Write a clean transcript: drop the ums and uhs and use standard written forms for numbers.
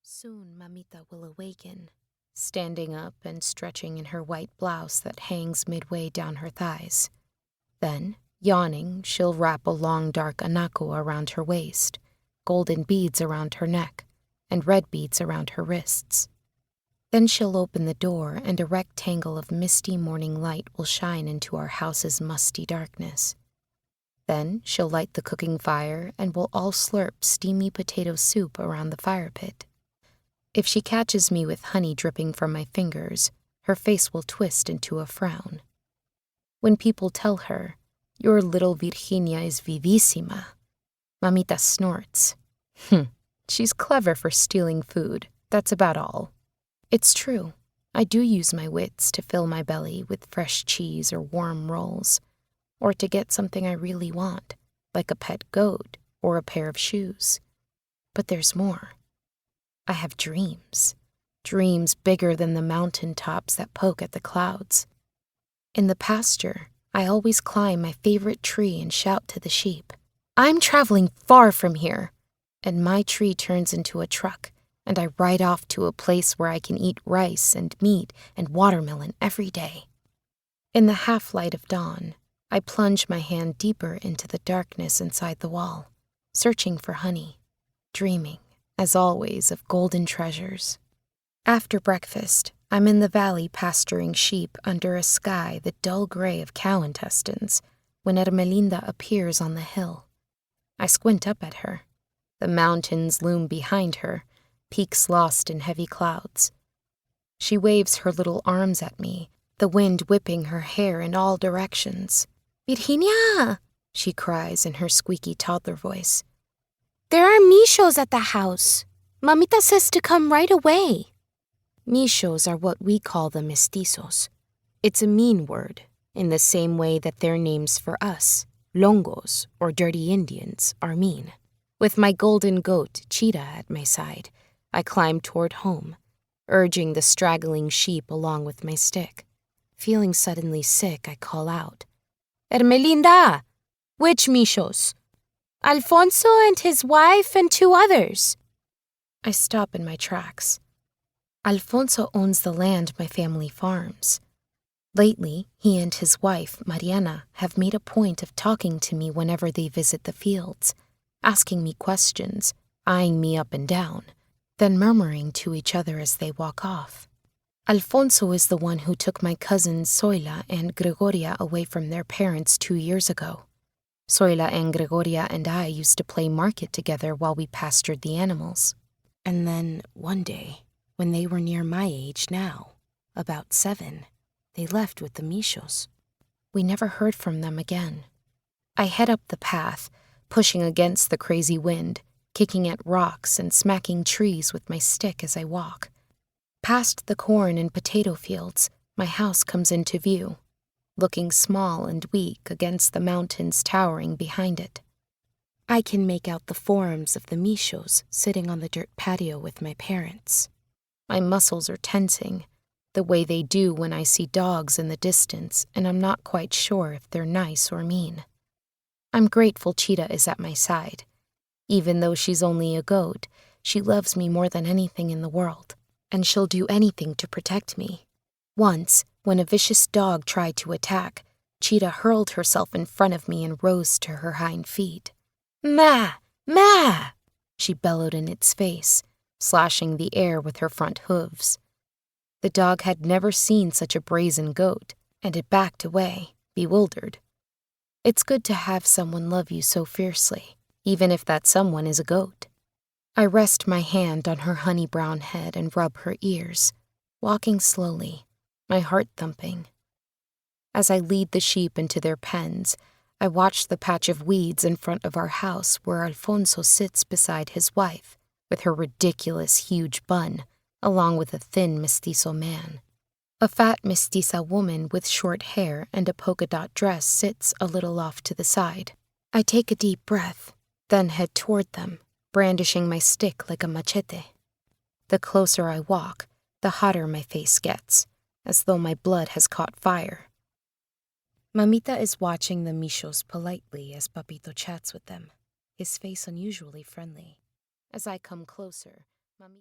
Soon Mamita will awaken, standing up and stretching in her white blouse that hangs midway down her thighs. Then, yawning, she'll wrap a long dark anako around her waist, golden beads around her neck, and red beads around her wrists. Then she'll open the door and a rectangle of misty morning light will shine into our house's musty darkness. Then she'll light the cooking fire and we'll all slurp steamy potato soup around the fire pit. If she catches me with honey dripping from my fingers, her face will twist into a frown. When people tell her, "Your little Virginia is vivísima," Mamita snorts. She's clever for stealing food, that's about all. It's true, I do use my wits to fill my belly with fresh cheese or warm rolls, or to get something I really want, like a pet goat or a pair of shoes. But there's more. I have dreams bigger than the mountain tops that poke at the clouds. In the pasture, I always climb my favorite tree and shout to the sheep, "I'm traveling far from here," and my tree turns into a truck, and I ride off to a place where I can eat rice and meat and watermelon every day. In the half-light of dawn, I plunge my hand deeper into the darkness inside the wall, searching for honey, dreaming, as always, of golden treasures. After breakfast, I'm in the valley pasturing sheep under a sky the dull gray of cow intestines when Ermelinda appears on the hill. I squint up at her. The mountains loom behind her, peaks lost in heavy clouds. She waves her little arms at me, the wind whipping her hair in all directions. "Virginia!" she cries in her squeaky toddler voice. "There are michos at the house. Mamita says to come right away." Michos are what we call the mestizos. It's a mean word, in the same way that their names for us, longos or dirty Indians, are mean. With my golden goat, Cheetah, at my side, I climb toward home, urging the straggling sheep along with my stick. Feeling suddenly sick, I call out, "Ermelinda! Which michos?" "Alfonso and his wife and 2 others." I stop in my tracks. Alfonso owns the land my family farms. Lately, he and his wife, Mariana, have made a point of talking to me whenever they visit the fields, asking me questions, eyeing me up and down, then murmuring to each other as they walk off. Alfonso is the one who took my cousins Zoila and Gregoria away from their parents 2 years ago. Zoila and Gregoria and I used to play market together while we pastured the animals. And then, one day, when they were near my age now, about 7, they left with the michos. We never heard from them again. I head up the path, pushing against the crazy wind, kicking at rocks and smacking trees with my stick as I walk. Past the corn and potato fields, my house comes into view, looking small and weak against the mountains towering behind it. I can make out the forms of the michos sitting on the dirt patio with my parents. My muscles are tensing, the way they do when I see dogs in the distance and I'm not quite sure if they're nice or mean. I'm grateful Cheetah is at my side. Even though she's only a goat, she loves me more than anything in the world, and she'll do anything to protect me. Once, when a vicious dog tried to attack, Cheetah hurled herself in front of me and rose to her hind feet. "Ma! Ma!" she bellowed in its face, slashing the air with her front hooves. The dog had never seen such a brazen goat, and it backed away, bewildered. It's good to have someone love you so fiercely, even if that someone is a goat. I rest my hand on her honey-brown head and rub her ears, walking slowly, my heart thumping. As I lead the sheep into their pens, I watch the patch of weeds in front of our house where Alfonso sits beside his wife, with her ridiculous huge bun, along with a thin mestizo man. A fat mestiza woman with short hair and a polka-dot dress sits a little off to the side. I take a deep breath, then head toward them, brandishing my stick like a machete. The closer I walk, the hotter my face gets, as though my blood has caught fire. Mamita is watching the michos politely as Papito chats with them, his face unusually friendly. As I come closer, Mamita